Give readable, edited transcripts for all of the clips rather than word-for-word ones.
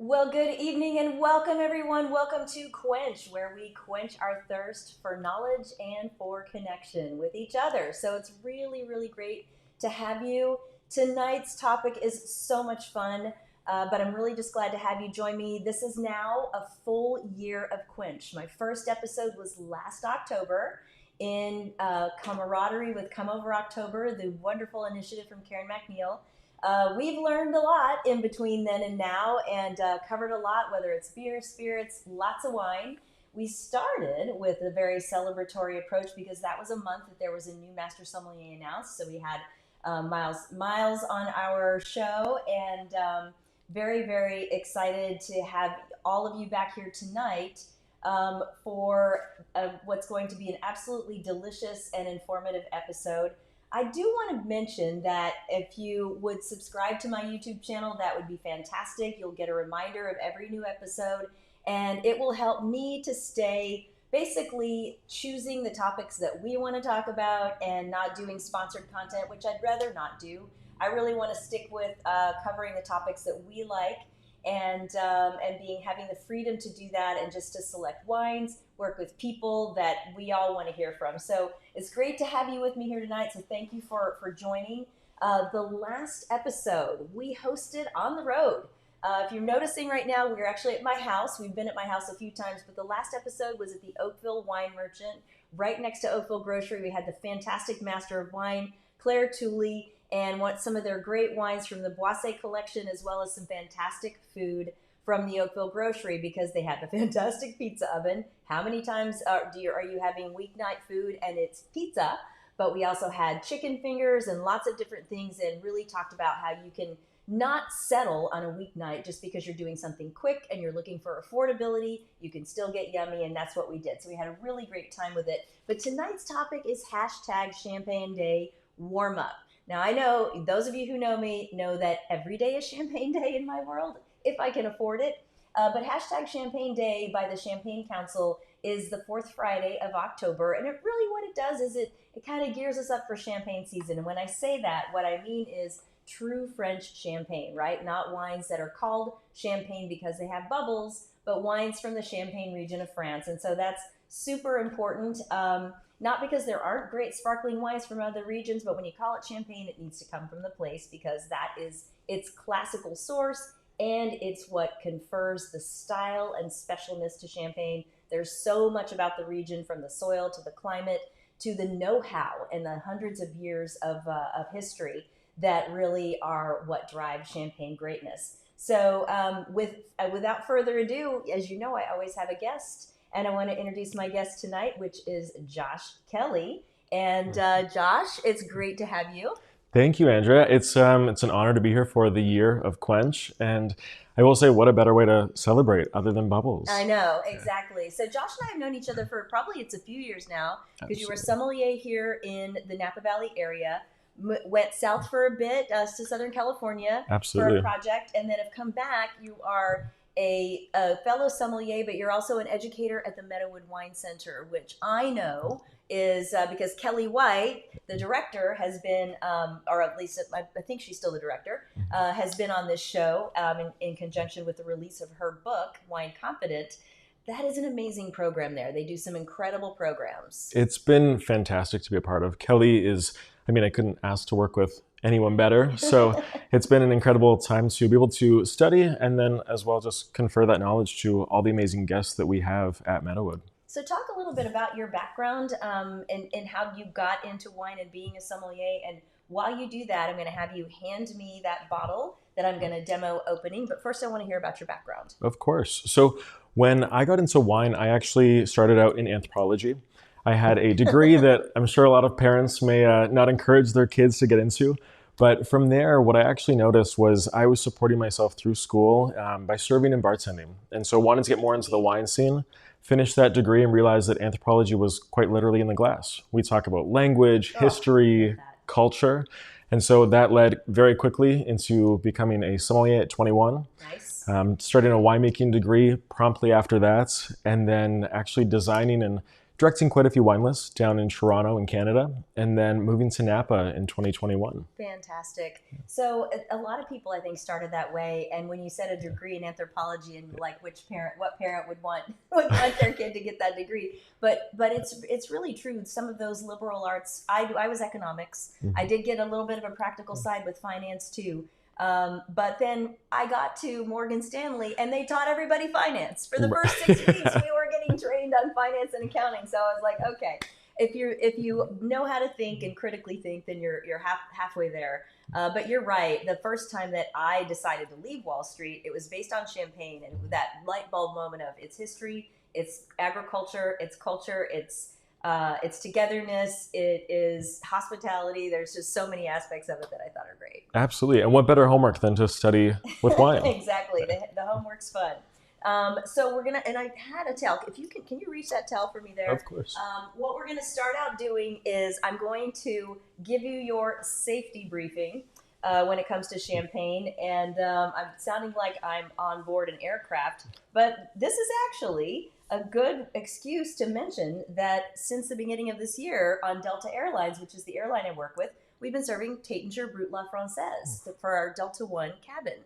Well, good evening and welcome everyone. Welcome to Quench, where we quench our thirst for knowledge and for connection with each other. So it's really great to have you. Tonight's topic is so much fun, but I'm really just glad to have you join me. This is now a full year of Quench. My first episode was last October in camaraderie with Come Over October, the wonderful initiative from Karen McNeil. We've learned a lot in between then and now and covered a lot, whether it's beer, spirits, lots of wine. We started with a very celebratory approach because that was a month that there was a new Master Sommelier announced. So we had Miles on our show and very excited to have all of you back here tonight for what's going to be an absolutely delicious and informative episode. I do want to mention that if you would subscribe to my YouTube channel, that would be fantastic. You'll get a reminder of every new episode, and it will help me to stay basically choosing the topics that we want to talk about and not doing sponsored content, which I'd rather not do. I really want to stick with covering the topics that we like and having the freedom to do that and just to select wines, work with people that we all want to hear from. So it's great to have you with me here tonight. So thank you for joining. The last episode we hosted on the road. If you're noticing right now, we're actually at my house. We've been at my house a few times, but the last episode was at the Oakville Wine Merchant, right next to Oakville Grocery. We had the fantastic Master of Wine, Claire Tooley, and want some of their great wines from the Rosé collection, as well as some fantastic food from the Oakville Grocery, because they have a fantastic pizza oven. How many times are you having weeknight food and it's pizza? But we also had chicken fingers and lots of different things, and really talked about how you can not settle on a weeknight just because you're doing something quick and you're looking for affordability. You can still get yummy, and that's what we did. So we had a really great time with it. But tonight's topic is #Champagne Day warm up. Now, I know those of you who know me know that every day is Champagne Day in my world, if I can afford it. But #Champagne Day by the Champagne Council is the fourth Friday of October. And it really, what it does is it kind of gears us up for champagne season. And when I say that, what I mean is true French champagne, right? Not wines that are called champagne because they have bubbles, but wines from the Champagne region of France. And so that's super important. Not because there aren't great sparkling wines from other regions, but when you call it champagne, it needs to come from the place, because that is its classical source and it's what confers the style and specialness to champagne. There's so much about the region, from the soil to the climate to the know-how and the hundreds of years of history, that really are what drive champagne greatness. So without further ado, as you know, I always have a guest. And I want to introduce my guest tonight, which is Josh Kelly. And Josh, it's great to have you. Thank you, Andrea. It's an honor to be here for the year of Quench. And I will say, what a better way to celebrate other than bubbles. I know, exactly. So Josh and I have known each other for it's a few years now, because you were sommelier here in the Napa Valley area, went south for a bit to Southern California. Absolutely. For a project, and then have come back. You are a fellow sommelier, but you're also an educator at the Meadowood Wine Center, which I know is because Kelly White, the director, has been, or at least I think she's still the director, has been on this show in conjunction with the release of her book, Wine Confident. That is an amazing program there. They do some incredible programs. It's been fantastic to be a part of. Kelly is, I couldn't ask to work with anyone better. So it's been an incredible time to be able to study and then as well just confer that knowledge to all the amazing guests that we have at Meadowood. So talk a little bit about your background and how you got into wine and being a sommelier. And while you do that, I'm going to have you hand me that bottle that I'm going to demo opening. But first, I want to hear about your background. Of course. So when I got into wine, I actually started out in anthropology. I had a degree that I'm sure a lot of parents may not encourage their kids to get into. But from there, what I actually noticed was I was supporting myself through school by serving and bartending. And so wanted to get more into the wine scene, finished that degree and realized that anthropology was quite literally in the glass. We talk about language, history, culture. And so that led very quickly into becoming a sommelier at 21. Nice. Starting a winemaking degree promptly after that, and then actually designing and directing quite a few wine lists down in Toronto in Canada, and then moving to Napa in 2021. Fantastic. So a lot of people, I think, started that way. And when you said a degree in anthropology, and like what parent would want their kid to get that degree, but it's really true. Some of those liberal arts, I was economics. Mm-hmm. I did get a little bit of a practical side with finance too. But then I got to Morgan Stanley and they taught everybody finance. For the first 6 weeks, we were getting trained on finance and accounting. So I was like, okay, if you know how to think and critically think, then you're halfway there. But you're right. The first time that I decided to leave Wall Street, it was based on champagne and that light bulb moment of its history, its agriculture, its culture, its togetherness, it is hospitality. There's just so many aspects of it that I thought are great. Absolutely. And what better homework than to study with wine? Exactly. The homework's fun. So we're going to, and I had a towel. If you can you reach that towel for me there? Of course. What we're going to start out doing is I'm going to give you your safety briefing when it comes to champagne. And I'm sounding like I'm on board an aircraft, but this is actually a good excuse to mention that since the beginning of this year on Delta Airlines, which is the airline I work with, we've been serving Taittinger Brut La Française for our Delta One cabin.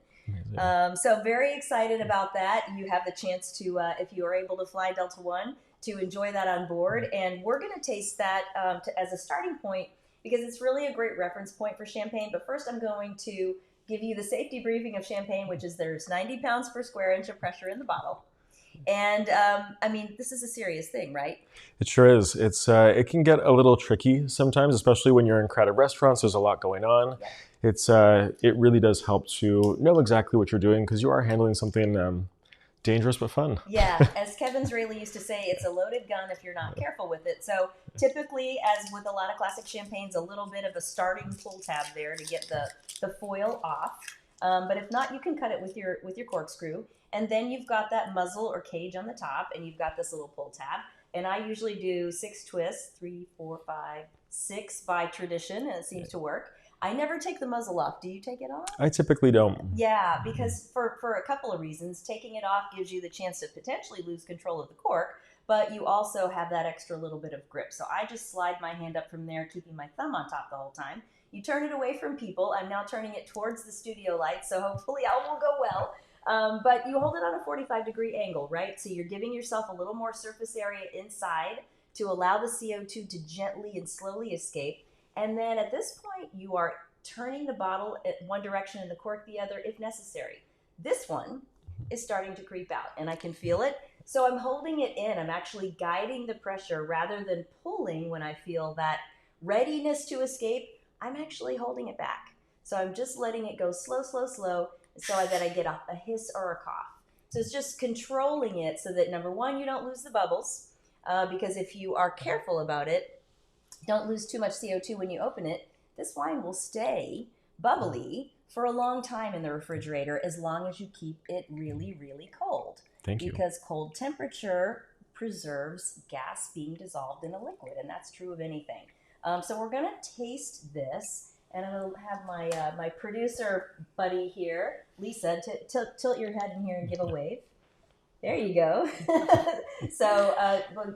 So very excited about that. You have the chance to, if you are able to fly Delta One, to enjoy that on board. And we're going to taste that as a starting point because it's really a great reference point for champagne. But first I'm going to give you the safety briefing of champagne, which is there's 90 pounds per square inch of pressure in the bottle. And I mean, this is a serious thing, right? It sure is. It can get a little tricky sometimes, especially when you're in crowded restaurants. There's a lot going on. Yeah. It really does help to know exactly what you're doing because you are handling something dangerous but fun. Yeah, as Kevin Zraly used to say, it's a loaded gun if you're not careful with it. So typically, as with a lot of classic champagnes, a little bit of a starting pull tab there to get the foil off. But if not, you can cut it with your corkscrew. And then you've got that muzzle or cage on the top, and you've got this little pull tab. And I usually do 6 twists, 3, 4, 5, 6 by tradition, and it seems to work. I never take the muzzle off. Do you take it off? I typically don't. Yeah, because for a couple of reasons. Taking it off gives you the chance to potentially lose control of the cork, but you also have that extra little bit of grip. So I just slide my hand up from there, keeping my thumb on top the whole time. You turn it away from people. I'm now turning it towards the studio lights, so hopefully all will go well. But you hold it on a 45-degree angle, right? So you're giving yourself a little more surface area inside to allow the CO2 to gently and slowly escape. And then at this point, you are turning the bottle at one direction and the cork the other if necessary. This one is starting to creep out, and I can feel it. So I'm holding it in. I'm actually guiding the pressure rather than pulling when I feel that readiness to escape. I'm actually holding it back. So I'm just letting it go slow, slow, slow, so that I get a hiss or a cough. So it's just controlling it so that, number one, you don't lose the bubbles, because if you are careful about it, don't lose too much CO2 when you open it, this wine will stay bubbly for a long time in the refrigerator as long as you keep it really, really cold. Thank you. Because cold temperature preserves gas being dissolved in a liquid, and that's true of anything. So we're going to taste this. And I'm going to have my producer buddy here, Lisa, tilt your head in here and give a wave. There you go. So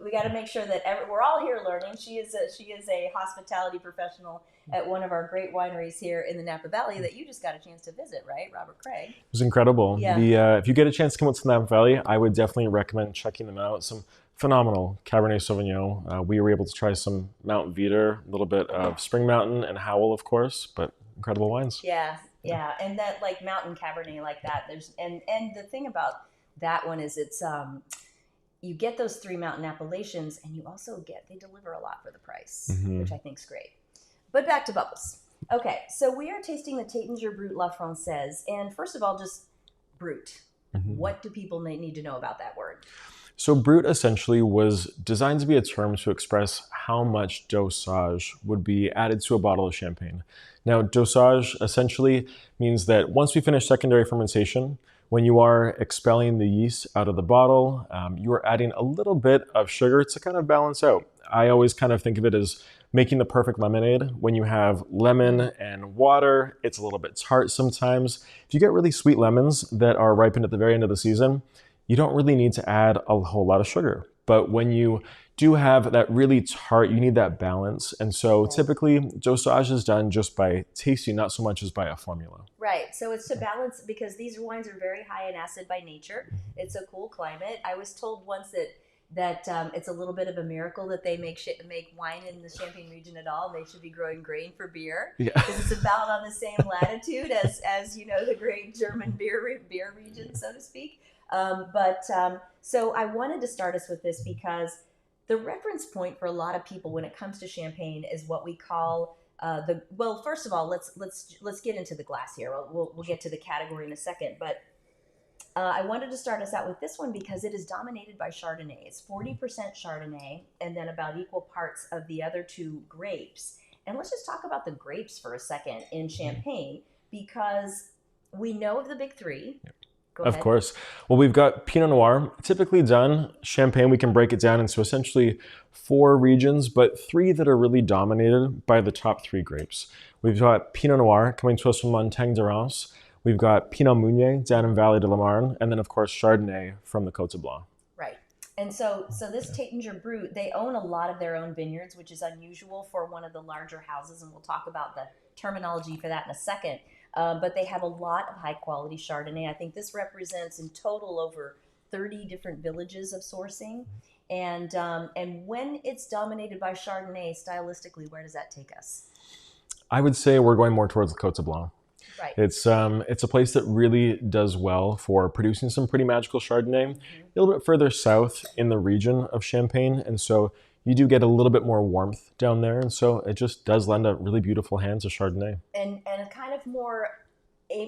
we got to make sure that we're all here learning. She is a hospitality professional at one of our great wineries here in the Napa Valley that you just got a chance to visit, right? Robert Craig. It was incredible. Yeah. If you get a chance to come out to the Napa Valley, I would definitely recommend checking them out. Some phenomenal Cabernet Sauvignon. We were able to try some Mount Veeder, a little bit of Spring Mountain and Howell, of course, but incredible wines. Yeah. And that like mountain Cabernet like that. And the thing about that one is it's you get those 3 mountain appellations, and you also they deliver a lot for the price, which I think is great. But back to bubbles. Okay, so we are tasting the Taittinger Brut La Française, and first of all, just Brut. What do people need to know about that word? So Brut essentially was designed to be a term to express how much dosage would be added to a bottle of champagne. Now, dosage essentially means that once we finish secondary fermentation, when you are expelling the yeast out of the bottle, you are adding a little bit of sugar to kind of balance out. I always kind of think of it as making the perfect lemonade. When you have lemon and water, it's a little bit tart sometimes. If you get really sweet lemons that are ripened at the very end of the season, you don't really need to add a whole lot of sugar. but when you do have that really tart, you need that balance. And so typically dosage is done just by tasting, not so much as by a formula. Right. So it's to balance, because these wines are very high in acid by nature. It's a cool climate. I was told once that it's a little bit of a miracle that they make wine in the Champagne region at all. And they should be growing grain for beer, because it's about on the same latitude as the great German beer region, so to speak. So I wanted to start us with this because the reference point for a lot of people when it comes to Champagne is what we call first of all, let's get into the glass here. We'll get to the category in a second, but I wanted to start us out with this one because it is dominated by Chardonnay. It's 40% Chardonnay and then about equal parts of the other two grapes. And let's just talk about the grapes for a second in Champagne, because we know of the big three. Go ahead. Of course. Well, we've got Pinot Noir. Typically done, Champagne, we can break it down into essentially 4 regions, but 3 that are really dominated by the top 3 grapes. We've got Pinot Noir coming to us from Montagne de Reims. We've got Pinot Meunier down in Vallée de la Marne, and then of course Chardonnay from the Côte de Blanc. Right. And so this Taittinger Brut, they own a lot of their own vineyards, which is unusual for one of the larger houses, and we'll talk about the terminology for that in a second. But they have a lot of high quality Chardonnay. I think this represents in total over 30 different villages of sourcing. And when it's dominated by Chardonnay, stylistically, where does that take us? I would say we're going more towards the Côte de Blanc. Right. It's a place that really does well for producing some pretty magical Chardonnay. A little bit further south in the region of Champagne, and so you do get a little bit more warmth down there, and so it just does lend a really beautiful hand to Chardonnay. And kind of more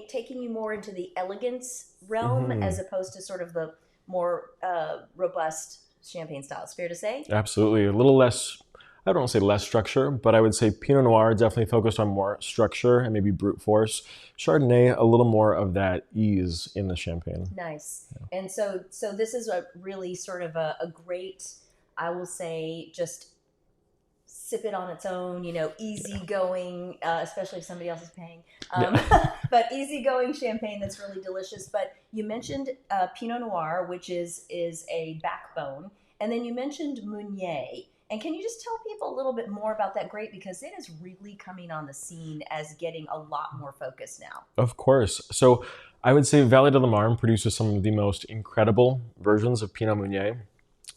taking you more into the elegance realm as opposed to sort of the more robust Champagne styles. Fair to say? Absolutely. A little less, I don't want to say less structure, but I would say Pinot Noir definitely focused on more structure and maybe brute force. Chardonnay, a little more of that ease in the Champagne. Nice. Yeah. And so this is a really sort of a great, I will say, just sip it on its own, easygoing, especially if somebody else is paying. But easygoing Champagne that's really delicious. But you mentioned Pinot Noir, which is a backbone. And then you mentioned Meunier. And can you just tell people a little bit more about that grape? Because it is really coming on the scene as getting a lot more focus now. Of course. So I would say Vallée de la Marne produces some of the most incredible versions of Pinot Meunier.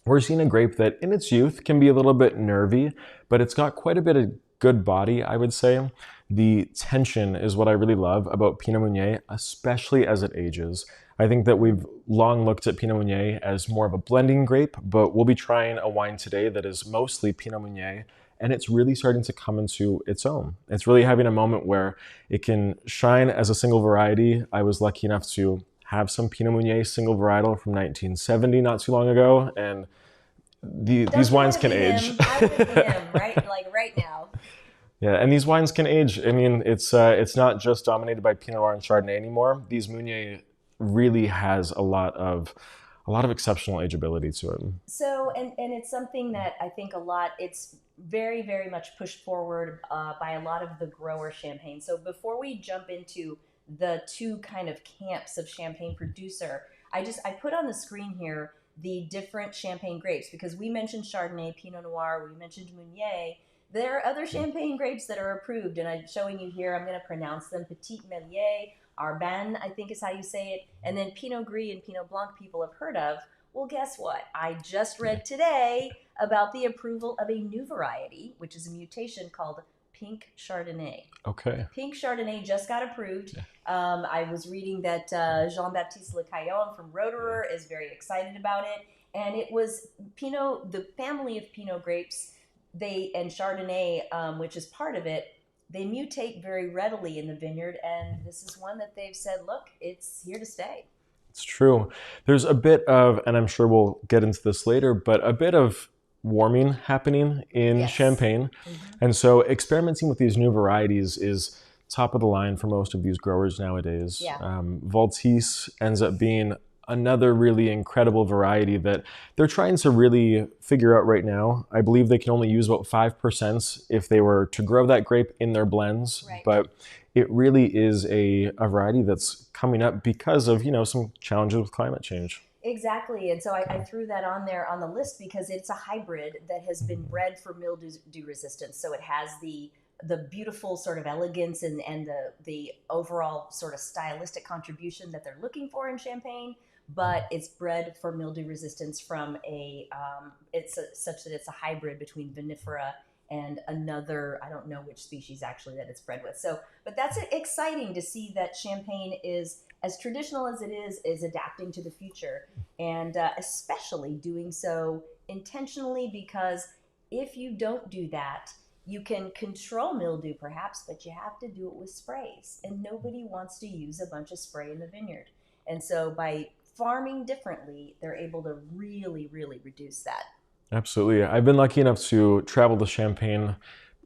We're seeing a grape that in its youth can be a little bit nervy, but it's got quite a bit of good body, I would say. The tension is what I really love about Pinot Meunier, especially as it ages. I think that we've long looked at Pinot Meunier as more of a blending grape, but we'll be trying a wine today that is mostly Pinot Meunier, and it's really starting to come into its own. It's really having a moment where it can shine as a single variety. I was lucky enough to have some Pinot Meunier single varietal from 1970 not too long ago, and these wines can age. I would be him, right? Like right now. Yeah, and these wines can age. I mean, it's not just dominated by Pinot Noir and Chardonnay anymore. These Meunier really has a lot of exceptional ageability to it. So, and it's something that I think it's very, very much pushed forward by a lot of the grower Champagne. So before we jump into the two kind of camps of Champagne producer, I put on the screen here the different Champagne grapes, because we mentioned Chardonnay, Pinot Noir, we mentioned Meunier. There are other Champagne grapes that are approved, and I'm showing you here. I'm going to pronounce them: Petit Melier, Arban, I think is how you say it, and then Pinot Gris and Pinot Blanc people have heard of. Well, guess what? I just read today about the approval of a new variety, which is a mutation called Pink Chardonnay. Okay. Pink Chardonnay just got approved. Yeah. I was reading that Jean-Baptiste Lecaillon from Roederer is very excited about it. And it was Pinot, the family of Pinot grapes, and Chardonnay, which is part of it, they mutate very readily in the vineyard. And this is one that they've said, look, it's here to stay. It's true. There's a bit of, and I'm sure we'll get into this later, but a bit of warming happening in Champagne. And so experimenting with these new varieties is top of the line for most of these growers nowadays. Yeah. Valtisse ends up being another really incredible variety that they're trying to really figure out right now. I believe they can only use about 5% if they were to grow that grape in their blends. Right. But it really is a variety that's coming up because of, some challenges with climate change. Exactly. And so I threw that on there on the list because it's a hybrid that has been bred for mildew resistance. So it has the beautiful sort of elegance and the overall sort of stylistic contribution that they're looking for in Champagne, but it's bred for mildew resistance from such that it's a hybrid between vinifera and another, I don't know which species actually that it's bred with. So, but that's exciting to see that Champagne is, as traditional as it is adapting to the future, and especially doing so intentionally, because if you don't do that, you can control mildew perhaps, but you have to do it with sprays, and nobody wants to use a bunch of spray in the vineyard. And so by farming differently, they're able to really, really reduce that. Absolutely. I've been lucky enough to travel to Champagne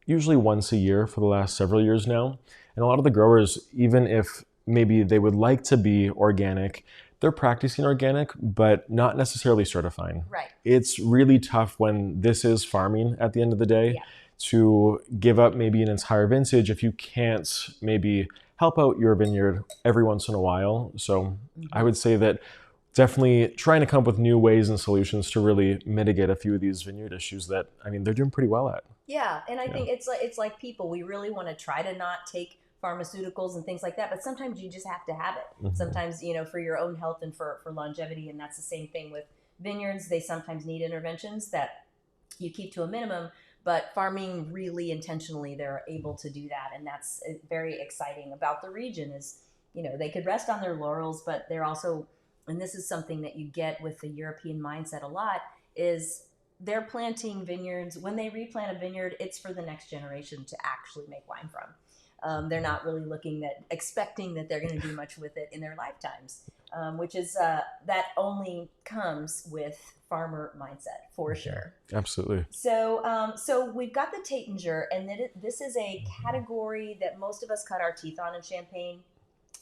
usually once a year for the last several years now. And a lot of the growers, even if maybe they would like to be organic, they're practicing organic, but not necessarily certifying. Right. It's really tough when this is farming at the end of the day, Yeah. to give up maybe an entire vintage if you can't maybe help out your vineyard every once in a while. So I would say that definitely trying to come up with new ways and solutions to really mitigate a few of these vineyard issues that, I mean, they're doing pretty well at. Yeah, and I think it's like people. We really want to try to not take pharmaceuticals and things like that, but sometimes you just have to have it. Sometimes, for your own health and for longevity, and that's the same thing with vineyards. They sometimes need interventions that you keep to a minimum, but farming really intentionally, they're able to do that, and that's very exciting about the region. Is they could rest on their laurels, but they're also, and this is something that you get with the European mindset a lot, is they're planting vineyards. When they replant a vineyard, it's for the next generation to actually make wine from. They're not really expecting that they're going to do much with it in their lifetimes, which is that only comes with farmer mindset for sure. Absolutely. So we've got the Taittinger, and this is a category that most of us cut our teeth on in Champagne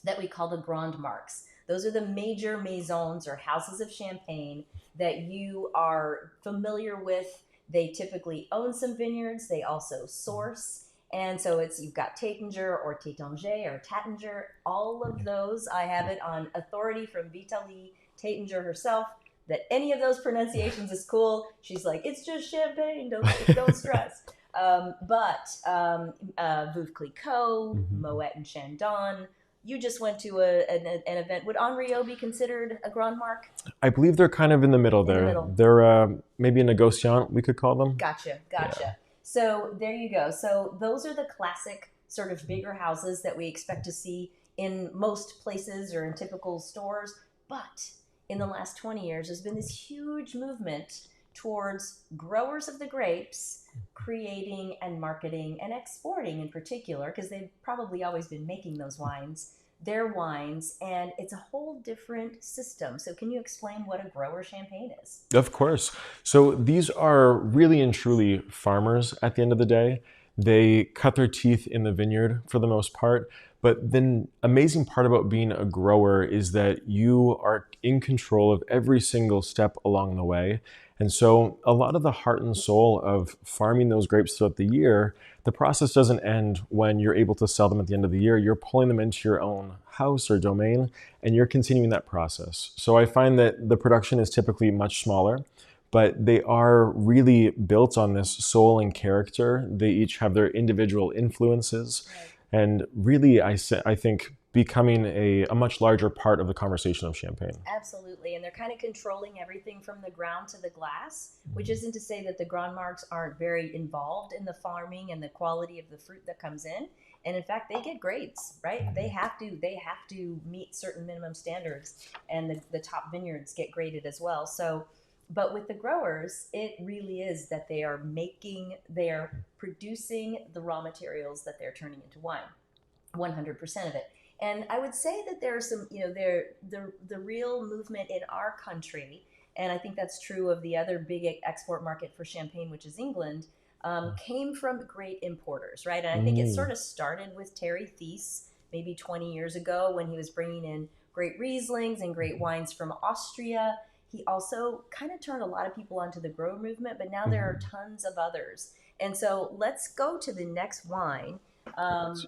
that we call the Grand Marques. Those are the major maisons or houses of Champagne that you are familiar with. They typically own some vineyards. They also source. And so you've got Taittinger or Taittinger or Tattinger. All of those, I have it on authority from Vitalie Taittinger herself, that any of those pronunciations is cool. She's like, it's just Champagne, don't stress. But Veuve Clicquot, Moet and Chandon. You just went to an event. Would Henriot be considered a Grand Marque? I believe they're kind of in the middle there. They're maybe a negociant, we could call them. Gotcha. Yeah. So there you go. So those are the classic sort of bigger houses that we expect to see in most places or in typical stores. But in the last 20 years, there's been this huge movement towards growers of the grapes creating and marketing and exporting in particular, because they've probably always been making those wines, their wines, and it's a whole different system. So can you explain what a grower Champagne is? Of course. So these are really and truly farmers at the end of the day. They cut their teeth in the vineyard for the most part. But the amazing part about being a grower is that you are in control of every single step along the way. And so a lot of the heart and soul of farming those grapes throughout the year, the process doesn't end when you're able to sell them at the end of the year. You're pulling them into your own house or domain, and you're continuing that process. So I find that the production is typically much smaller, but they are really built on this soul and character. They each have their individual influences. Right. And really, I think becoming a much larger part of the conversation of Champagne. Absolutely. And they're kind of controlling everything from the ground to the glass, which isn't to say that the Grand Marques aren't very involved in the farming and the quality of the fruit that comes in. And in fact, they get grades, right? They have to meet certain minimum standards, and the top vineyards get graded as well. So, but with the growers, it really is that they are producing the raw materials that they're turning into wine, 100% of it. And I would say that there are some, the real movement in our country, and I think that's true of the other big export market for Champagne, which is England, came from great importers, right? And I think it sort of started with Terry Thies maybe 20 years ago when he was bringing in great Rieslings and great wines from Austria. He also kind of turned a lot of people onto the grower movement, but now there are tons of others. And so let's go to the next wine.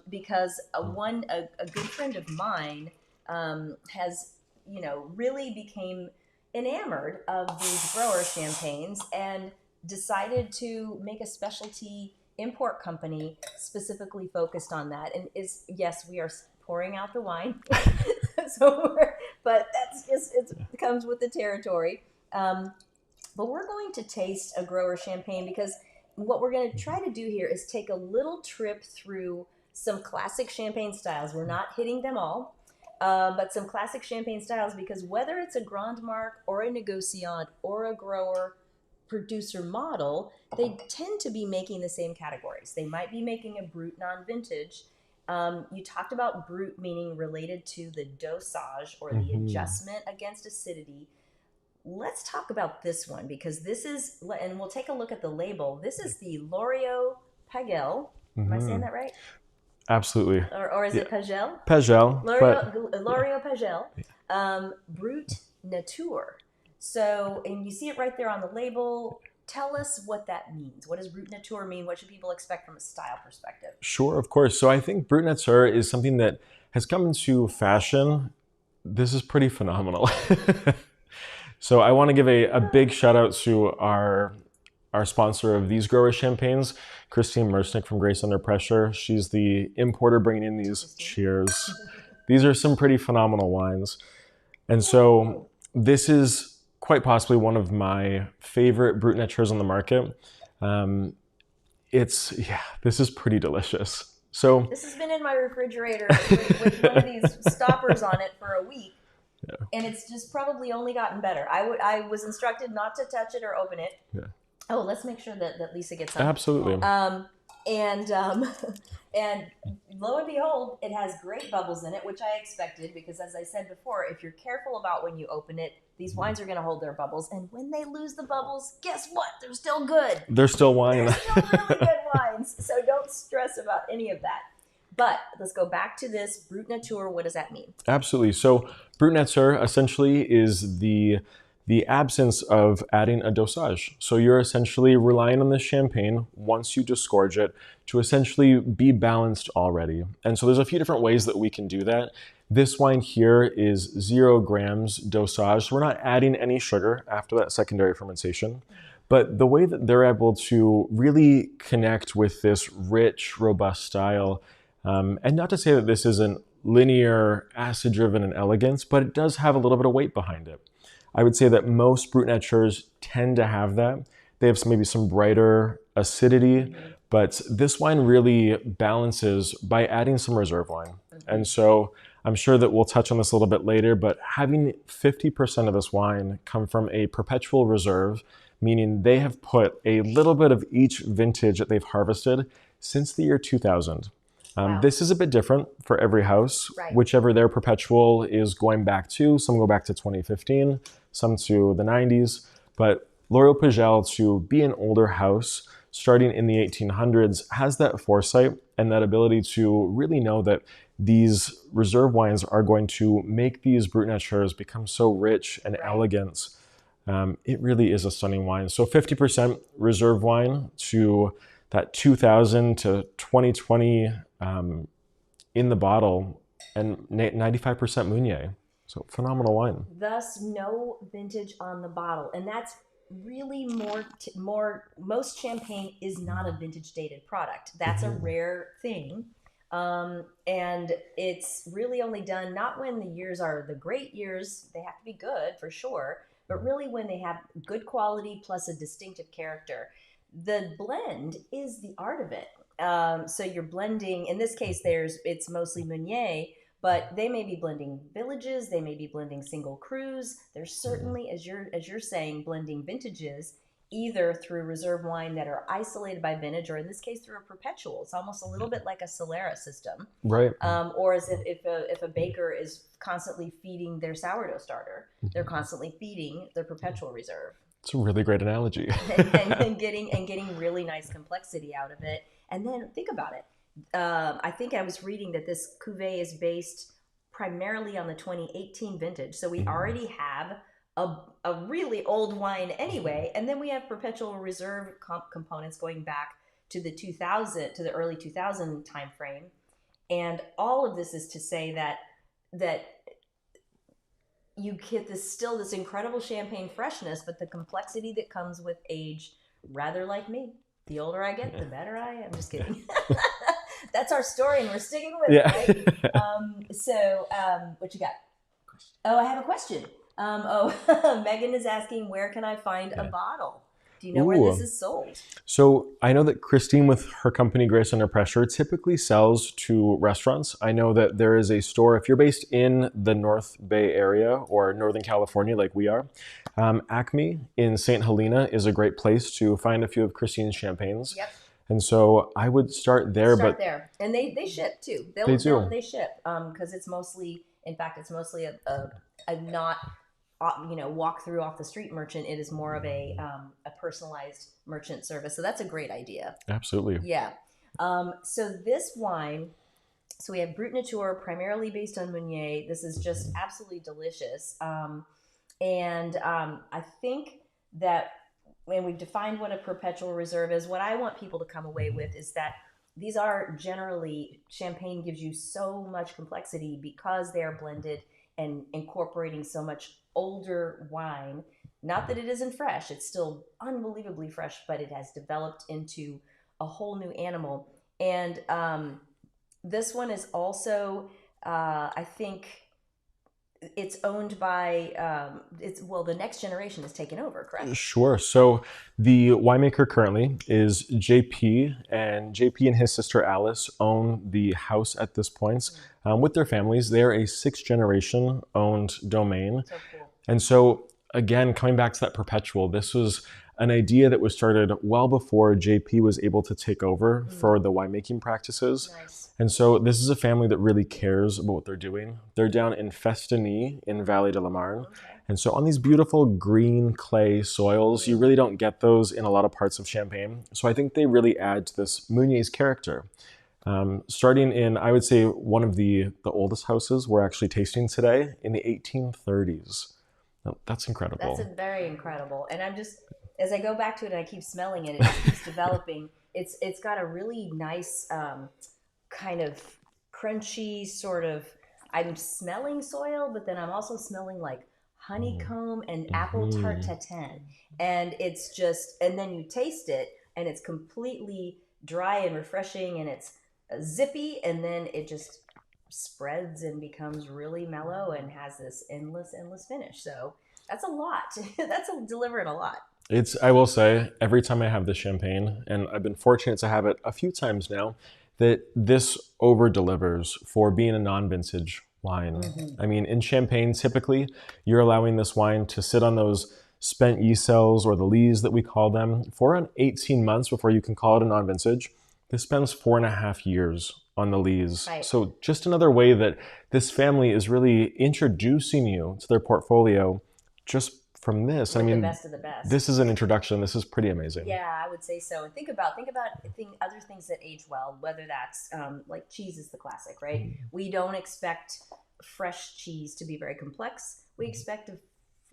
Because a good friend of mine has, really became enamored of these grower champagnes and decided to make a specialty import company specifically focused on that. And yes, we are pouring out the wine. But that's just, it comes with the territory. But we're going to taste a grower champagne because what we're going to try to do here is take a little trip through some classic champagne styles. We're not hitting them all, but some classic champagne styles, because whether it's a Grand Marque or a Negociant or a grower producer model, they tend to be making the same categories. They might be making a Brut non-vintage. You talked about Brut meaning related to the dosage or the adjustment against acidity. Let's talk about this one, because this is, and we'll take a look at the label. This is the Loriot-Pagel. Am I saying that right? Absolutely. Or is it Pagel? Pagel. Loriot-Pagel. Brut Nature. So, and you see it right there on the label. Tell us what that means. What does Brut Nature mean? What should people expect from a style perspective? Sure, of course. So I think Brut Nature is something that has come into fashion. This is pretty phenomenal. So I want to give a big shout out to our sponsor of these grower champagnes, Christine Mersnick from Grace Under Pressure. She's the importer bringing in these. Cheers. These are some pretty phenomenal wines. And so this is quite possibly one of my favorite Brut Natures on the market. This is pretty delicious. So this has been in my refrigerator with one of these stoppers on it for a week. Yeah. And it's just probably only gotten better. I was instructed not to touch it or open it. Yeah. Oh, let's make sure that Lisa gets some. Absolutely. And lo and behold, it has great bubbles in it, which I expected, because as I said before, if you're careful about when you open it, these wines are going to hold their bubbles. And when they lose the bubbles, guess what? They're still good. They're still wine. They're still really good wines. So don't stress about any of that. But let's go back to this Brut Nature. What does that mean? Absolutely. So Brut Nature essentially is the absence of adding a dosage. So you're essentially relying on this champagne, once you disgorge it, to essentially be balanced already. And so there's a few different ways that we can do that. This wine here is 0 grams dosage. So we're not adding any sugar after that secondary fermentation. But the way that they're able to really connect with this rich, robust style, and not to say that this isn't linear, acid-driven, and elegance, but it does have a little bit of weight behind it. I would say that most Brut Natures tend to have that. They have maybe some brighter acidity, but this wine really balances by adding some reserve wine. And so I'm sure that we'll touch on this a little bit later, but having 50% of this wine come from a perpetual reserve, meaning they have put a little bit of each vintage that they've harvested since the year 2000. Wow. This is a bit different for every house, right. Whichever their perpetual is going back to. Some go back to 2015, some to the 90s. But Loriot-Pagel, to be an older house starting in the 1800s, has that foresight and that ability to really know that these reserve wines are going to make these Brut Natures become so rich and right. elegant. It really is a stunning wine. So 50% reserve wine to that 2000 to 2020 in the bottle, and 95% Meunier. So phenomenal wine. Thus, no vintage on the bottle. And that's really more most champagne is not a vintage dated product. That's a rare thing. And it's really only done not when the years are the great years, they have to be good for sure, but really when they have good quality plus a distinctive character. The blend is the art of it. So you're blending, in this case, it's mostly Meunier, but they may be blending villages, they may be blending single crus. There's certainly, as you're saying, blending vintages, either through reserve wine that are isolated by vintage, or in this case through a perpetual. It's almost a little bit like a Solera system, right? Or as if a baker is constantly feeding their sourdough starter, they're constantly feeding their perpetual reserve. It's a really great analogy. and getting really nice complexity out of it. And then think about it. I think I was reading that this cuvee is based primarily on the 2018 vintage. So we already have a really old wine anyway. And then we have perpetual reserve components going back to the early 2000 time frame. And all of this is to say that you get this incredible champagne freshness, but the complexity that comes with age, rather like me. The older I get, the better I am. Just kidding. That's our story, and we're sticking with it, right? What you got? Oh, I have a question. Megan is asking, where can I find a bottle? Do you know where this is sold? So I know that Christine with her company, Grace Under Pressure, typically sells to restaurants. I know that there is a store, if you're based in the North Bay area or Northern California like we are, Acme in St. Helena is a great place to find a few of Christine's champagnes. Yep. And so I would start there. And they ship too. They ship because it's mostly, in fact, it's mostly a not walk through off the street merchant. It is more of a personalized merchant service. So that's a great idea. Absolutely. Yeah. So this wine, so we have Brut Nature, primarily based on Meunier. This is just absolutely delicious. And I think that when we've defined what a perpetual reserve is, what I want people to come away with is that these are generally, champagne gives you so much complexity because they are blended and incorporating so much older wine. Not that it isn't fresh, it's still unbelievably fresh, but it has developed into a whole new animal. And this one is also, I think, it's owned by, the next generation has taken over, correct? Sure. So the winemaker currently is JP, and JP and his sister Alice own the house at this point with their families. They're a 6th generation owned domain. So cool. And so again, coming back to that perpetual, this was an idea that was started well before JP was able to take over for the winemaking practices. Nice. And so this is a family that really cares about what they're doing. They're down in Festany in Valley de la Marne. Okay. And so on these beautiful green clay soils, you really don't get those in a lot of parts of Champagne. So I think they really add to this Meunier's character. Starting in, I would say, one of the oldest houses we're actually tasting today in the 1830s. That's incredible. That's very incredible. And I'm just, as I go back to it and I keep smelling it, it keeps developing. It's got a really nice kind of crunchy sort of, I'm smelling soil, but then I'm also smelling like honeycomb and apple tart tatin. And it's just, and then you taste it and it's completely dry and refreshing and it's zippy, and then it just spreads and becomes really mellow and has this endless finish. So that's a lot. That's delivering a lot. I will say, every time I have this champagne, and I've been fortunate to have it a few times now, that this over delivers for being a non-vintage wine. I mean, in Champagne, typically, you're allowing this wine to sit on those spent yeast cells, or the lees that we call them, for around 18 months before you can call it a non-vintage. This spends 4.5 years on the lees. Right. So just another way that this family is really introducing you to their portfolio just from this. With the best of the best. This is an introduction. This is pretty amazing. Yeah, I would say so. And think about other things that age well, whether that's like cheese is the classic, right? We don't expect fresh cheese to be very complex. We expect a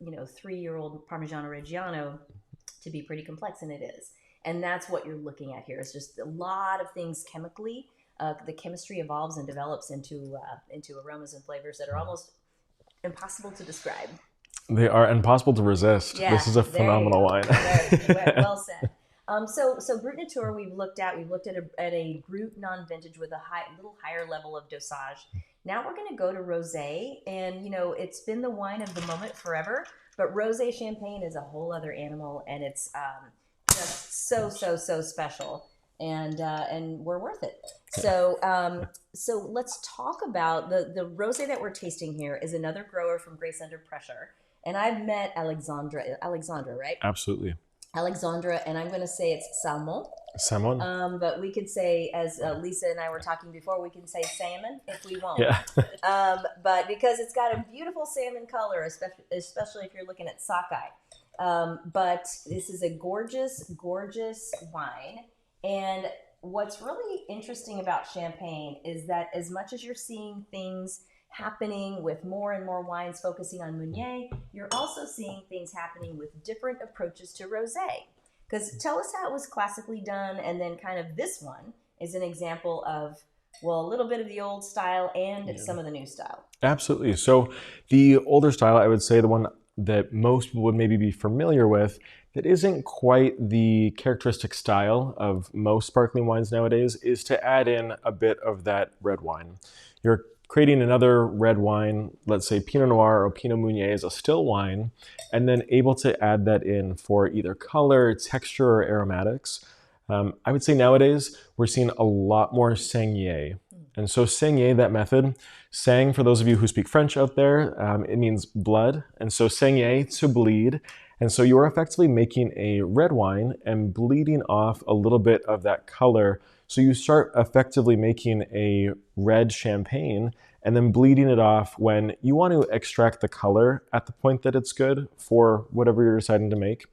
3-year-old Parmigiano Reggiano to be pretty complex, and it is. And that's what you're looking at here. It's just a lot of things chemically. The chemistry evolves and develops into aromas and flavors that are almost impossible to describe. They are impossible to resist. Yeah, this is a phenomenal wine. Well said. So Brut Nature we've looked at a Brut non-vintage with a little higher level of dosage. Now we're going to go to Rosé, and it's been the wine of the moment forever, but Rosé Champagne is a whole other animal, and it's just so special, and we're worth it. So let's talk about the Rosé that we're tasting here. Is another grower from Grace Under Pressure. And I've met Alexandra, right? Absolutely. Alexandra, and I'm going to say it's salmon. Salmon. But we could say, as Lisa and I were talking before, we can say salmon if we want. Yeah. But because it's got a beautiful salmon color, especially if you're looking at sockeye. But this is a gorgeous wine. And what's really interesting about Champagne is that as much as you're seeing things happening with more and more wines focusing on Meunier, you're also seeing things happening with different approaches to Rosé. Because tell us how it was classically done, and then kind of this one is an example of well, a little bit of the old style and some of the new style. Absolutely. So the older style, I would say the one that most people would maybe be familiar with, that isn't quite the characteristic style of most sparkling wines nowadays, is to add in a bit of that red wine. You're creating another red wine, let's say Pinot Noir or Pinot Meunier as a still wine, and then able to add that in for either color, texture, or aromatics. I would say nowadays we're seeing a lot more saignée. And so saignée, that method, sang, for those of you who speak French out there, it means blood. And so saignée, to bleed. And so you're effectively making a red wine and bleeding off a little bit of that color. So you start effectively making a red champagne and then bleeding it off when you want to extract the color at the point that it's good for whatever you're deciding to make,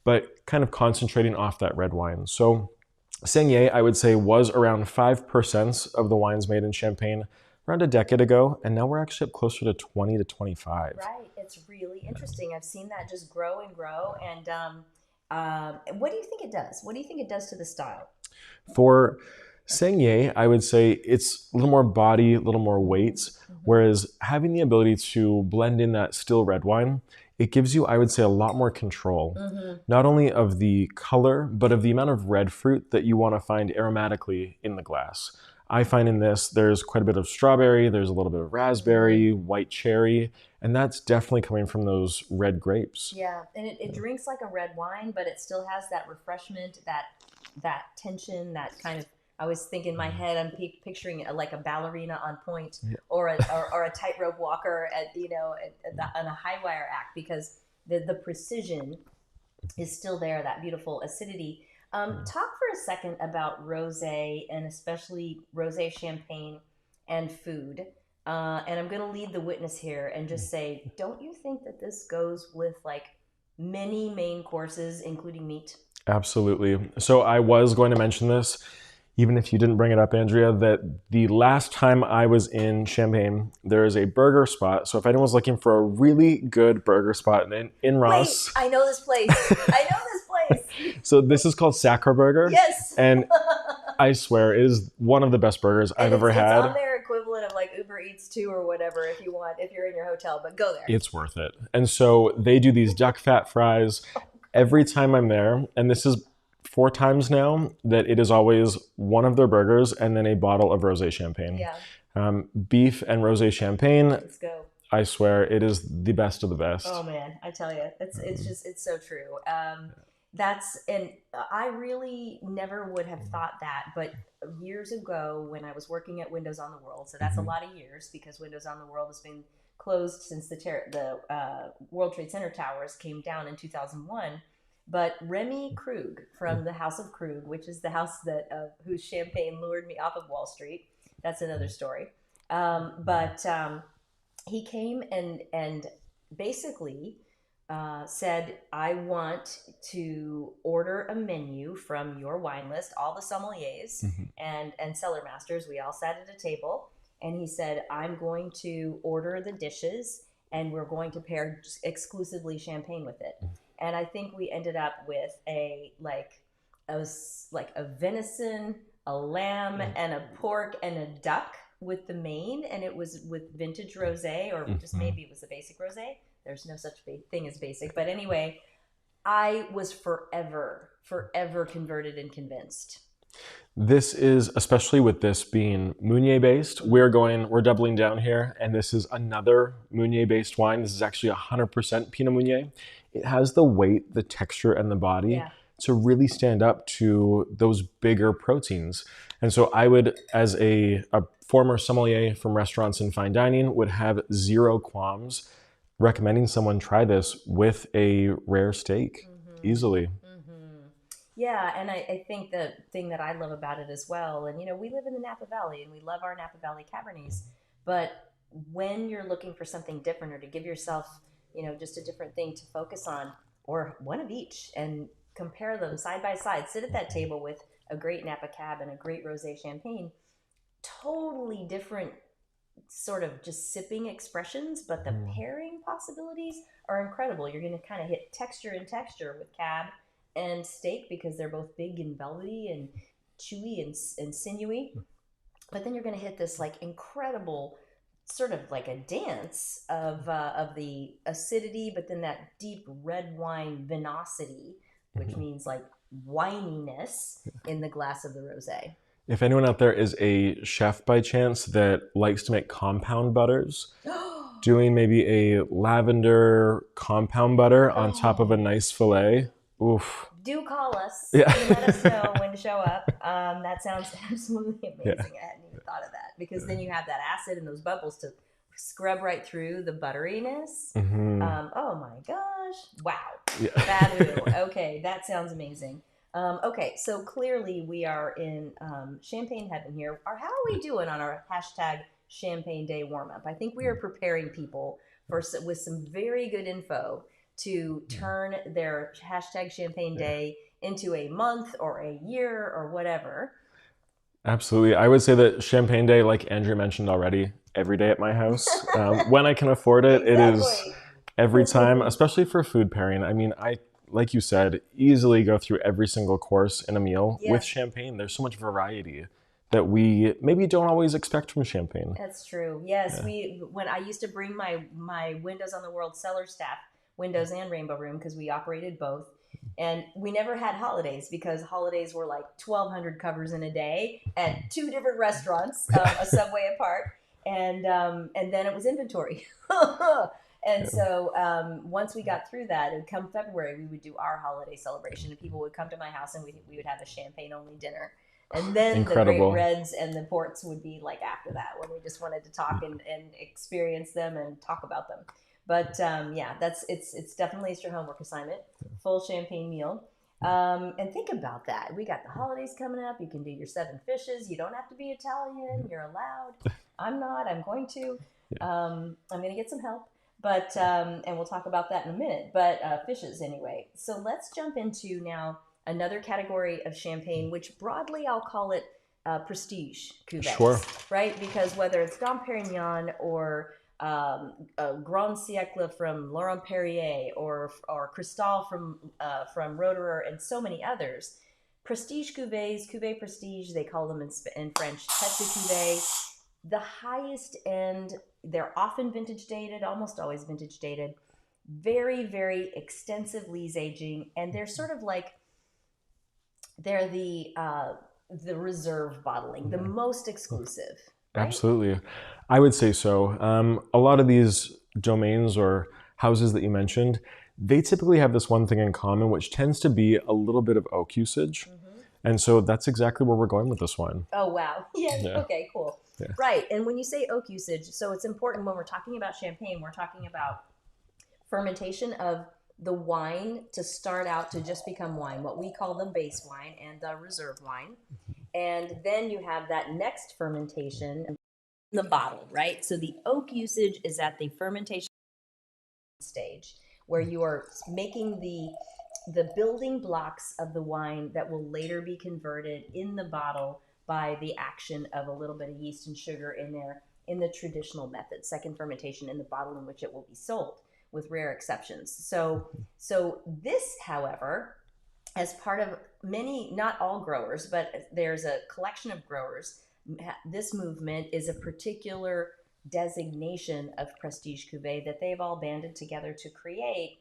but kind of concentrating off that red wine. So Saignée, I would say, was around 5% of the wines made in Champagne around a decade ago, and now we're actually up closer to 20 to 25. Right. It's really interesting. I've seen that just grow and grow. And what do you think it does? What do you think it does to the style? For Saignée, I would say it's a little more body, a little more weight, whereas having the ability to blend in that still red wine, it gives you, I would say, a lot more control, not only of the color, but of the amount of red fruit that you want to find aromatically in the glass. I find in this, there's quite a bit of strawberry, there's a little bit of raspberry, white cherry, and that's definitely coming from those red grapes. Yeah, and it drinks like a red wine, but it still has that refreshment, that tension, that kind of. I was thinking in my head, I'm picturing like a ballerina on point, or a tightrope walker at on a high wire act, because the precision is still there. That beautiful acidity. Talk for a second about rosé, and especially rosé champagne and food. And I'm going to lead the witness here and just say, don't you think that this goes with like many main courses, including meat? Absolutely. So I was going to mention this, even if you didn't bring it up, Andrea, that the last time I was in Champagne, there is a burger spot. So if anyone's looking for a really good burger spot in Ross. Wait, I know this place. I know this place. So this is called Sacre Burger. Yes. And I swear it is one of the best burgers I've ever had. It's on their equivalent of like Uber Eats 2 or whatever if you're in your hotel, but go there. It's worth it. And so they do these duck fat fries every time I'm there. And this is 4 times now that it is always one of their burgers and then a bottle of rosé champagne. Yeah. Beef and rosé champagne. Let's go. I swear it is the best of the best. Oh man, I tell you, it's so true. And I really never would have thought that, but years ago when I was working at Windows on the World, so that's a lot of years because Windows on the World has been closed since the World Trade Center towers came down in 2001. But Remy Krug from the House of Krug, which is the house that whose champagne lured me off of Wall Street. That's another story. But he came and basically said, I want to order a menu from your wine list, all the sommeliers and cellar masters. We all sat at a table, and he said, I'm going to order the dishes, and we're going to pair exclusively champagne with it. And I think we ended up with a venison, a lamb, and a pork and a duck with the main, and it was with vintage rosé, or just maybe it was a basic rosé. There's no such thing as basic, but anyway, I was forever converted and convinced. This is, especially with this being Meunier based, we're doubling down here, and this is another Meunier based wine. This is actually 100% Pinot Meunier. It has the weight, the texture, and the body to really stand up to those bigger proteins. And so I would, as a former sommelier from restaurants and fine dining, would have zero qualms recommending someone try this with a rare steak easily. Yeah, and I think the thing that I love about it as well, and we live in the Napa Valley and we love our Napa Valley Cabernets, but when you're looking for something different or to give yourself, just a different thing to focus on, or one of each, and compare them side by side, sit at that table with a great Napa Cab and a great Rosé Champagne, totally different sort of just sipping expressions, but the pairing possibilities are incredible. You're going to kind of hit texture and texture with Cab and steak because they're both big and velvety and chewy and sinewy. but then you're going to hit this like incredible sort of like a dance of the acidity, but then that deep red wine vinosity, which means like wininess in the glass of the rosé. If anyone out there is a chef by chance that likes to make compound butters, doing maybe a lavender compound butter on top of a nice filet, oof. Do call us. Yeah. Let us know when to show up. That sounds absolutely amazing. Yeah. I hadn't even thought of that, because then you have that acid and those bubbles to scrub right through the butteriness. Oh my gosh. Wow. Yeah. Babu. Okay, that sounds amazing. Okay, so clearly we are in champagne heaven here. How are we doing on our hashtag Champagne Day warm up? I think we are preparing people with some very good info to turn their hashtag Champagne Day into a month or a year or whatever. Absolutely. I would say that Champagne Day, like Andrew mentioned already, every day at my house. When I can afford it, Exactly. It is every time, especially for food pairing. I mean, like you said, easily go through every single course in a meal with champagne. There's so much variety that we maybe don't always expect from champagne. That's true. Yes, when I used to bring my Windows on the World cellar staff, Windows and Rainbow Room, because we operated both, and we never had holidays, because holidays were like 1,200 covers in a day at 2 different restaurants, a subway apart, and then it was inventory. And so once we got through that, and come February, we would do our holiday celebration, and people would come to my house, and we would have a champagne-only dinner. And then Incredible. the great reds and the ports would be like after that, when we just wanted to talk and experience them and talk about them. But yeah, it's definitely your homework assignment, full champagne meal. And think about that. We got the holidays coming up. You can do your 7 fishes. You don't have to be Italian. You're allowed. I'm not. I'm going to. I'm going to get some help. But and we'll talk about that in a minute. But fishes anyway. So let's jump into now another category of champagne, which broadly I'll call it prestige cuvées. Sure. Right? Because whether it's Dom Perignon or Grand Siècle from Laurent Perrier or Cristal from Roederer and so many others, prestige cuvées, cuvée prestige, they call them in French tête de cuvée. The highest end, they're often vintage dated, almost always vintage dated, very, very extensive lees aging, and they're sort of like, they're the reserve bottling, the most exclusive. Right? Absolutely. I would say so. A lot of these domains or houses that you mentioned, they typically have this one thing in common, which tends to be a little bit of oak usage. And so that's exactly where we're going with this one. Oh, wow. Yeah. Okay, cool. Yeah. Right. And when you say oak usage, so it's important when we're talking about champagne, we're talking about fermentation of the wine to start out to just become wine, what we call the base wine and the reserve wine. And then you have that next fermentation in the bottle, right? So the oak usage is at the fermentation stage, where you are making the building blocks of the wine that will later be converted in the bottle by the action of a little bit of yeast and sugar in there in the traditional method, second fermentation in the bottle in which it will be sold, with rare exceptions. So this, however, as part of many, not all growers, but there's a collection of growers, this movement is a particular designation of prestige cuvée that they've all banded together to create.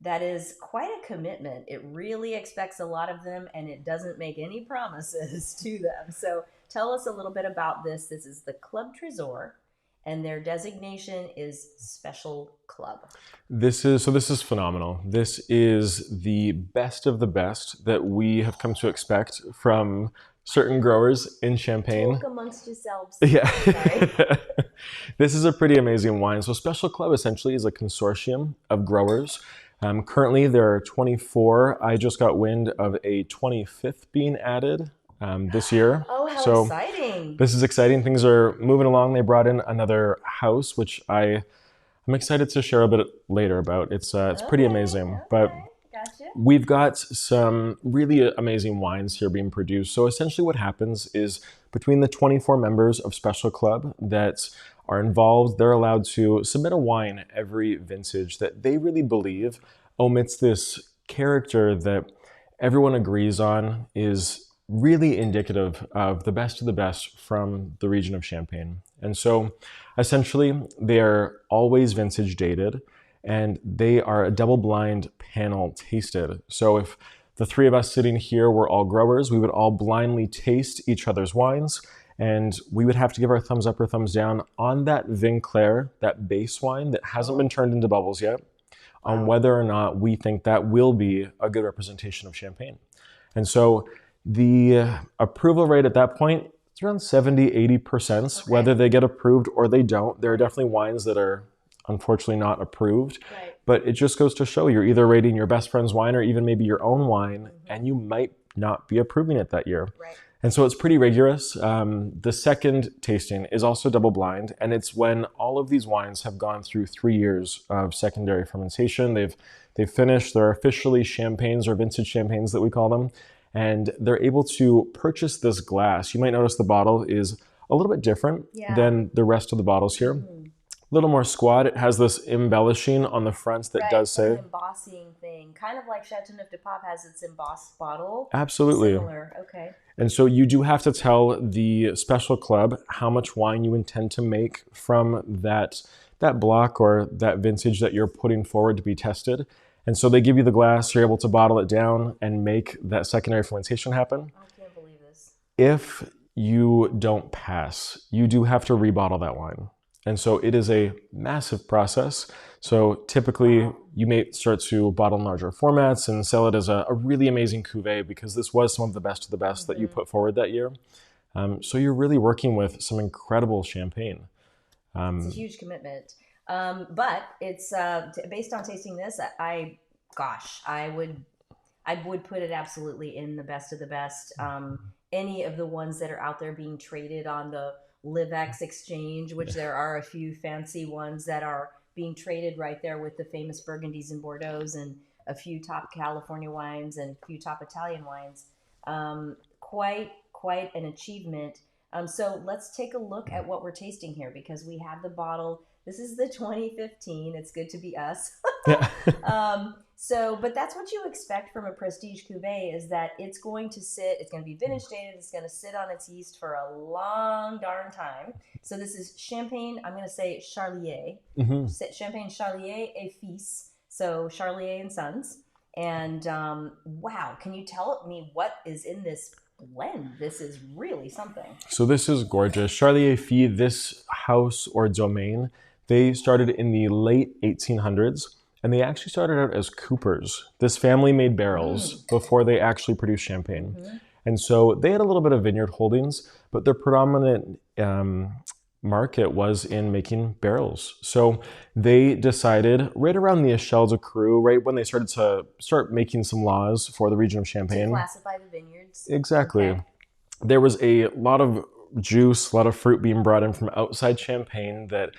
That is quite a commitment. It really expects a lot of them, and it doesn't make any promises to them. So tell us a little bit about this. This is the Club Trésor, and their designation is Special Club. This is phenomenal. This is the best of the best that we have come to expect from certain growers in Champagne. Talk amongst yourselves. Yeah. Sorry. This is a pretty amazing wine. So Special Club essentially is a consortium of growers. Currently, there are 24. I just got wind of a 25th being added this year. Oh, how exciting. This is exciting. Things are moving along. They brought in another house, which I'm excited to share a bit later about. It's pretty amazing. But gotcha. We've got some really amazing wines here being produced. So essentially what happens is between the 24 members of Special Club that are involved, they're allowed to submit a wine every vintage that they really believe omits this character that everyone agrees on is really indicative of the best from the region of Champagne. And so essentially they are always vintage dated, and they are a double-blind panel tasted. So if the three of us sitting here were all growers, we would all blindly taste each other's wines, and we would have to give our thumbs up or thumbs down on that Vin Clair, that base wine that hasn't been turned into bubbles yet, on whether or not we think that will be a good representation of Champagne. And so the approval rate at that point, it's around 70, 80%, whether they get approved or they don't. There are definitely wines that are unfortunately not approved, but it just goes to show you're either rating your best friend's wine or even maybe your own wine, and you might not be approving it that year. And so it's pretty rigorous. The second tasting is also double blind, and it's when all of these wines have gone through 3 years of secondary fermentation. They've finished, they're officially champagnes or vintage champagnes that we call them, and they're able to purchase this glass. You might notice the bottle is a little bit different than the rest of the bottles here. A little more squat. It has this embellishing on the front that does say... an embossing thing, kind of like Chateauneuf-du-Pape has its embossed bottle. Absolutely. Similar, okay. And so you do have to tell the special club how much wine you intend to make from that block or that vintage that you're putting forward to be tested. And so they give you the glass, you're able to bottle it down and make that secondary fermentation happen. I can't believe this. If you don't pass, you do have to rebottle that wine. And so it is a massive process. So typically you may start to bottle in larger formats and sell it as a really amazing cuvee, because this was some of the best that you put forward that year. So you're really working with some incredible champagne. It's a huge commitment. But it's based on tasting this, I would put it absolutely in the best of the best. Any of the ones that are out there being traded on the LiveX exchange, which there are a few fancy ones that are being traded right there with the famous Burgundies and Bordeaux's and a few top California wines and a few top Italian wines. Quite an achievement. So let's take a look at what we're tasting here, because we have the bottle. This is the 2015. It's good to be us. But that's what you expect from a prestige cuvee, is that it's going to be vintage dated, it's going to sit on its yeast for a long darn time. So this is Champagne, I'm going to say Charlier, Champagne Charlier et Fils, so Charlier and Sons. And wow, can you tell me what is in this blend? This is really something. So this is gorgeous. Charlier et Fils, this house or domain, they started in the late 1800s. And they actually started out as coopers. This family made barrels before they actually produced champagne. And so they had a little bit of vineyard holdings, but their predominant market was in making barrels. So they decided right around the Echelle de Cru, right when they started to making some laws for the region of Champagne. To classify the vineyards. Exactly. Okay. There was a lot of juice, a lot of fruit being brought in from outside Champagne that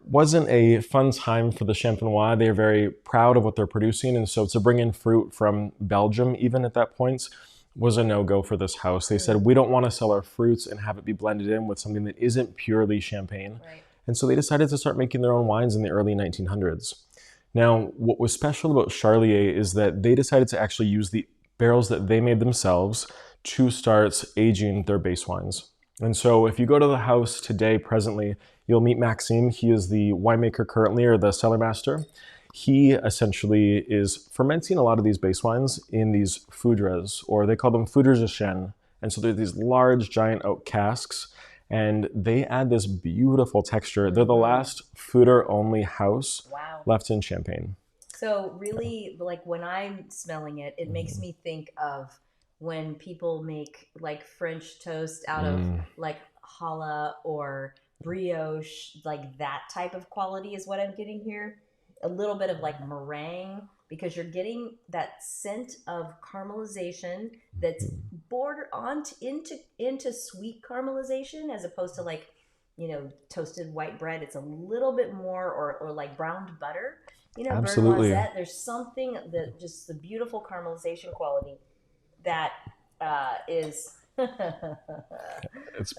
wasn't a fun time for the Champenois. They're very proud of what they're producing. And so to bring in fruit from Belgium, even at that point, was a no-go for this house. They said, we don't want to sell our fruits and have it be blended in with something that isn't purely champagne. And so they decided to start making their own wines in the early 1900s. Now, what was special about Charlier is that they decided to actually use the barrels that they made themselves to start aging their base wines. And so if you go to the house today, presently, you'll meet Maxime. He is the winemaker currently, or the cellar master. He essentially is fermenting a lot of these base wines in these foudres, or they call them foudres de chêne. And so they're these large, giant oak casks, and they add this beautiful texture. They're the last foudre-only house left in Champagne. So really, like when I'm smelling it, it makes me think of when people make like French toast out of like challah or brioche, like that type of quality is what I'm getting here. A little bit of like meringue, because you're getting that scent of caramelization that's bordered on into sweet caramelization, as opposed to like, you know, toasted white bread. It's a little bit more, or like browned butter, you know. Absolutely. Beurre noisette. There's something that just the beautiful caramelization quality that is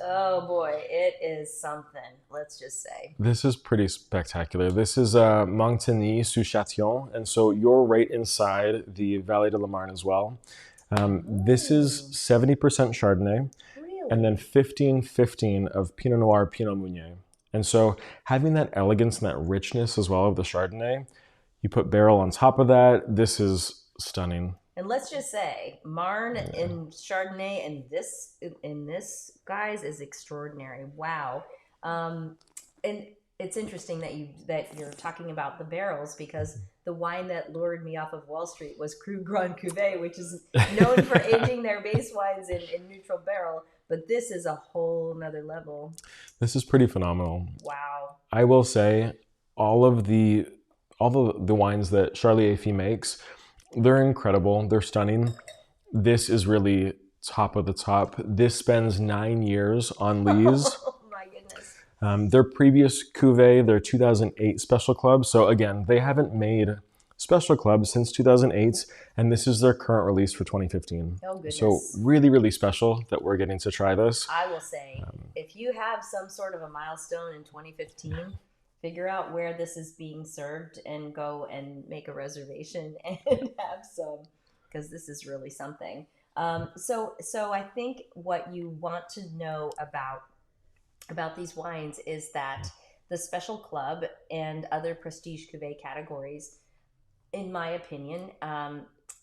oh boy, it is something, let's just say. This is pretty spectacular. This is Montagny sous Châtillon, and so you're right inside the Vallée de la Marne as well. This is 70% Chardonnay, Really? and then 15-15 of Pinot Noir, Pinot Meunier. And so having that elegance and that richness as well of the Chardonnay, you put barrel on top of that. This is stunning. And let's just say, Marne in Chardonnay and this guys is extraordinary. Wow. And it's interesting that you're talking about the barrels, because the wine that lured me off of Wall Street was Cru Grand Cuvée, which is known for aging their base wines in neutral barrel. But this is a whole nother level. This is pretty phenomenal. Wow. I will say all the wines that Charlie Afey makes, they're incredible. They're stunning. This is really top of the top. This spends 9 years on lees. Oh my goodness. Their previous cuvee, their 2008 Special Club. So again, they haven't made Special Club since 2008, and this is their current release for 2015. Oh goodness. So really, really special that we're getting to try this. I will say, if you have some sort of a milestone in 2015, figure out where this is being served and go and make a reservation and have some, because this is really something. So I think what you want to know about these wines is that the Special Club and other prestige cuvée categories, in my opinion,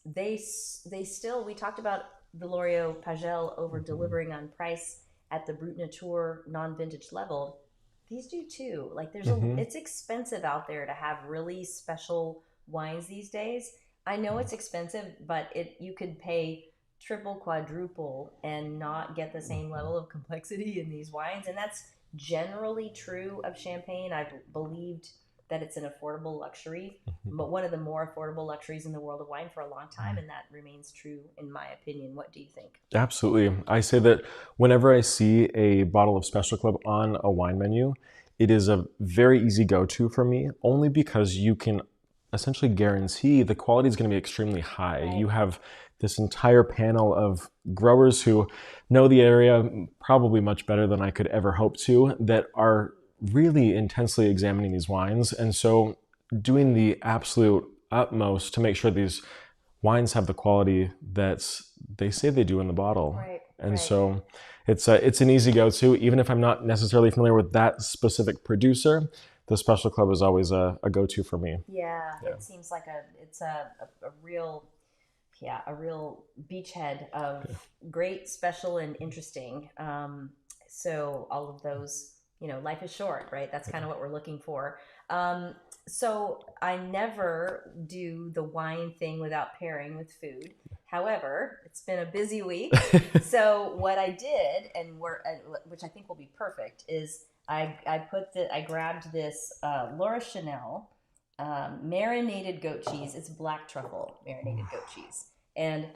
they still, we talked about the Loriot-Pagel over delivering on price at the Brut Nature non-vintage level. These do too. Like it's expensive out there to have really special wines these days. I know it's expensive, but you could pay triple, quadruple and not get the same level of complexity in these wines. And that's generally true of champagne. I've believed that it's an affordable luxury, but one of the more affordable luxuries in the world of wine for a long time, and that remains true in my opinion. What do you think? Absolutely. I say that whenever I see a bottle of Special Club on a wine menu, it is a very easy go-to for me, only because you can essentially guarantee the quality is going to be extremely high. Right. You have this entire panel of growers who know the area probably much better than I could ever hope to, that are really intensely examining these wines, and so doing the absolute utmost to make sure these wines have the quality that they say they do in the bottle. Right, and so it's an easy go-to. Even if I'm not necessarily familiar with that specific producer, the Special Club is always a go-to for me. Yeah, it seems like it's a real beachhead of great, special, and interesting. So all of those, life is short, right? That's kind of what we're looking for. So I never do the wine thing without pairing with food. However, it's been a busy week. So what I did, which I think will be perfect, is I grabbed this Laura Chanel marinated goat cheese. It's black truffle marinated goat cheese. And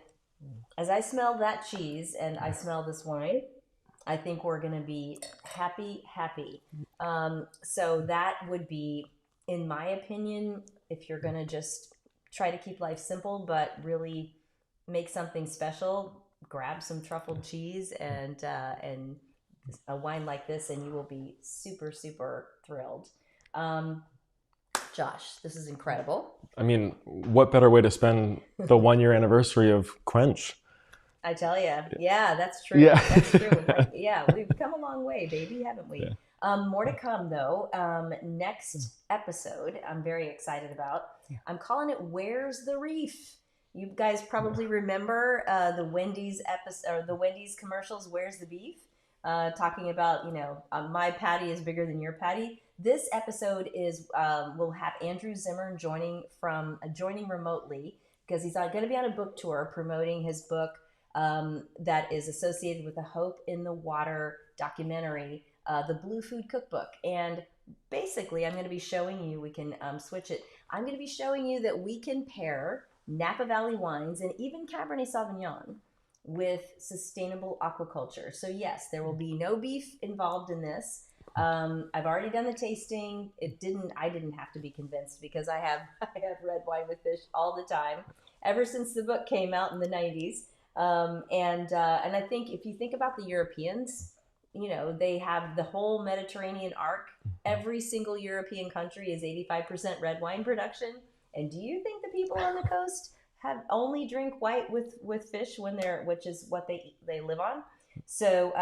as I smell that cheese and I smell this wine, I think we're going to be happy. So that would be, in my opinion, if you're going to just try to keep life simple, but really make something special, grab some truffled cheese and a wine like this, and you will be super, super thrilled. Josh, this is incredible. I mean, what better way to spend the 1-year anniversary of Quench? I tell you, yeah, that's true. Yeah. That's true. Right? Yeah, we've come a long way, baby, haven't we? Yeah. More to come, though. Next episode, I'm very excited about. I'm calling it "Where's the Reef?" You guys probably remember the Wendy's episode, or the Wendy's commercials. "Where's the beef?" Talking about, my patty is bigger than your patty. This episode is we'll have Andrew Zimmern joining remotely, because he's going to be on a book tour promoting his book. That is associated with the Hope in the Water documentary, the Blue Food Cookbook. And basically, I'm going to be showing you, we can switch it. I'm going to be showing you that we can pair Napa Valley wines and even Cabernet Sauvignon with sustainable aquaculture. So yes, there will be no beef involved in this. I've already done the tasting. I didn't have to be convinced, because I have red wine with fish all the time, ever since the book came out in the 90s. And I think if you think about the Europeans, they have the whole Mediterranean arc. Every single European country is 85% red wine production. And do you think the people on the coast only drink white with fish when which is what they live on. So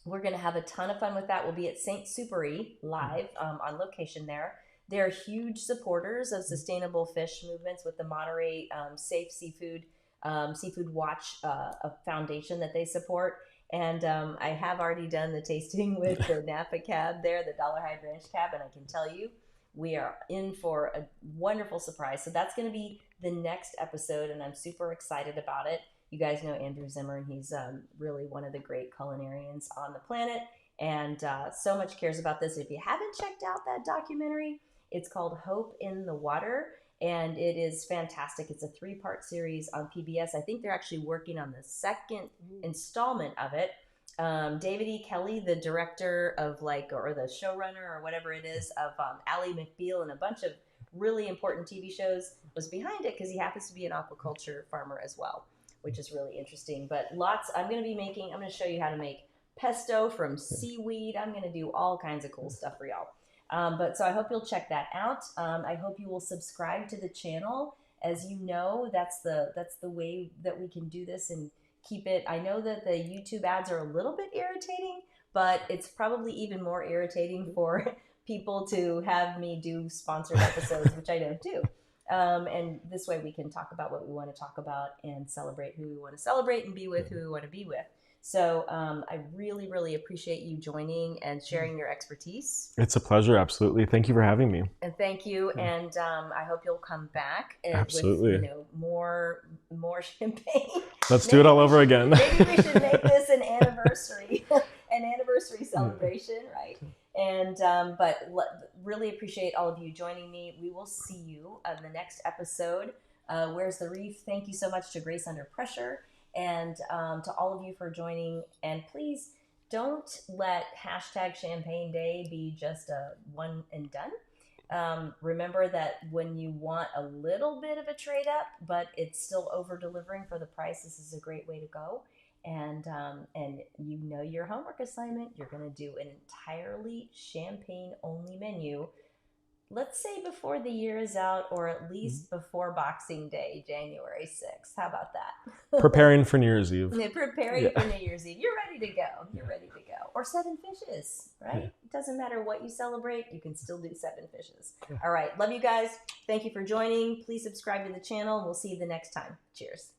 we're going to have a ton of fun with that. We'll be at St. Supery live on location there. They're huge supporters of sustainable fish movements with the Monterey Safe Seafood Watch foundation that they support. And I have already done the tasting with the Napa Cab there, the Dollar High Ranch Cab, and I can tell you we are in for a wonderful surprise. So that's going to be the next episode, and I'm super excited about it. You guys know Andrew Zimmer, and he's really one of the great culinarians on the planet, and so much cares about this. If you haven't checked out that documentary, it's called Hope in the Water, and it is fantastic. It's a 3-part series on PBS. I think they're actually working on the second installment of it. David E. Kelly, the director of or the showrunner or whatever it is of Ally McBeal and a bunch of really important TV shows, was behind it because he happens to be an aquaculture farmer as well, which is really interesting. But I'm going to show you how to make pesto from seaweed. I'm going to do all kinds of cool stuff for y'all. So I hope you'll check that out. I hope you will subscribe to the channel. As you know, that's the way that we can do this and keep it. I know that the YouTube ads are a little bit irritating, but it's probably even more irritating for people to have me do sponsored episodes, which I don't do. And this way we can talk about what we want to talk about and celebrate who we want to celebrate and be with who we want to be with. So I really, really appreciate you joining and sharing your expertise. It's a pleasure. Absolutely. Thank you for having me. And thank you. And I hope you'll come back absolutely. with more champagne. Let's do it all over again. Maybe we should make this an anniversary celebration, right? And but really appreciate all of you joining me. We will see you on the next episode. Where's the Reef? Thank you so much to Grace Under Pressure. And to all of you for joining. And please don't let #Champagne Day be just a one and done. Remember that when you want a little bit of a trade up, but it's still over delivering for the price, this is a great way to go. And you know your homework assignment, you're going to do an entirely champagne only menu. Let's say before the year is out, or at least before Boxing Day, January 6th. How about that? Preparing for New Year's Eve. Preparing for New Year's Eve. You're ready to go. You're ready to go. Or 7 fishes, right? Yeah. It doesn't matter what you celebrate. You can still do 7 fishes. Yeah. All right. Love you guys. Thank you for joining. Please subscribe to the channel. We'll see you the next time. Cheers.